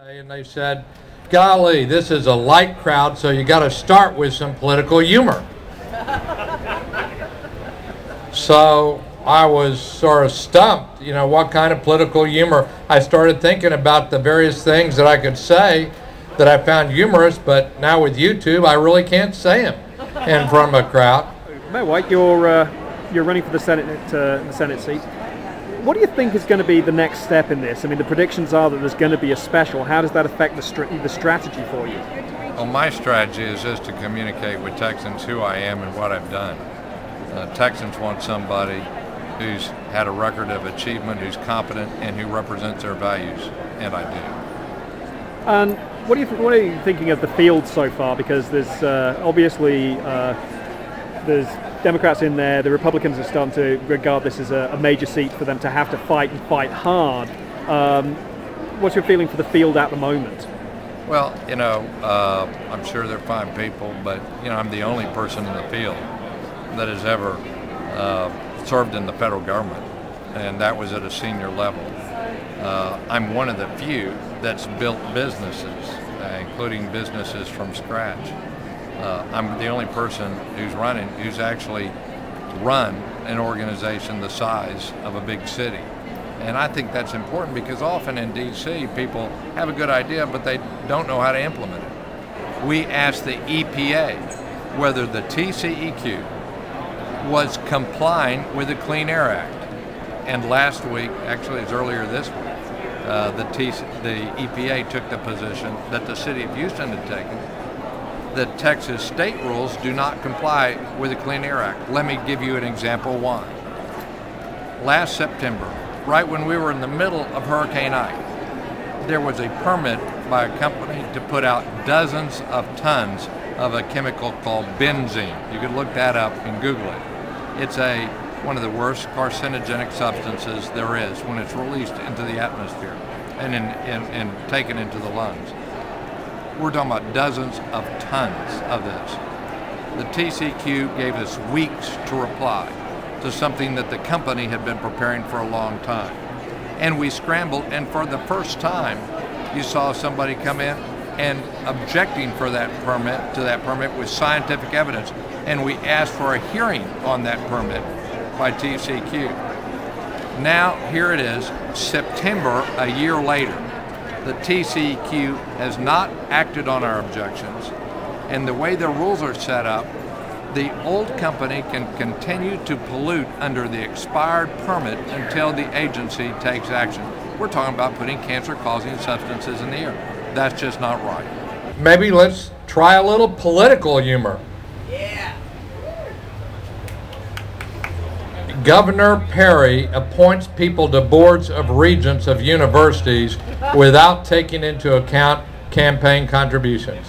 And they said, golly, this is a light crowd, so you got to start with some political humor. So I was sort of stumped, you know, what kind of political humor. I started thinking about the various things that I could say that I found humorous, but now with YouTube, I really can't say them in front of a crowd. Mayor White, you're running for the Senate seat. What do you think is going to be the next step in this? I mean, the predictions are that there's going to be a special. How does that affect the strategy for you? Well, my strategy is just to communicate with Texans who I am and what I've done. Texans want somebody who's had a record of achievement, who's competent, and who represents their values, and I do. And what are you thinking of the field so far? Because there's obviously there's Democrats in there. The Republicans are starting to regard this as a major seat for them to have to fight and fight hard. What's your feeling for the field at the moment? Well, you know, I'm sure they're fine people, but you know, I'm the only person in the field that has ever served in the federal government, and that was at a senior level. I'm one of the few that's built businesses, including businesses from scratch. I'm the only person who's actually run an organization the size of a big city. And I think that's important because often in DC, people have a good idea, but they don't know how to implement it. We asked the EPA whether the TCEQ was complying with the Clean Air Act. And last week, actually it's earlier this week, the EPA took the position that the city of Houston had taken, that Texas state rules do not comply with the Clean Air Act. Let me give you an example why. Last September, right when we were in the middle of Hurricane Ike, there was a permit by a company to put out dozens of tons of a chemical called benzene. You can look that up and Google it. It's one of the worst carcinogenic substances there is when it's released into the atmosphere and taken into the lungs. We're talking about dozens of tons of this. The TCQ gave us weeks to reply to something that the company had been preparing for a long time. And we scrambled, and for the first time, you saw somebody come in and objecting to that permit with scientific evidence. And we asked for a hearing on that permit by TCQ. Now, here it is, September, a year later. The TCEQ has not acted on our objections, and the way the rules are set up, the old company can continue to pollute under the expired permit until the agency takes action. We're talking about putting cancer-causing substances in the air. That's just not right. Maybe let's try a little political humor. Yeah. Governor Perry appoints people to boards of regents of universities without taking into account campaign contributions.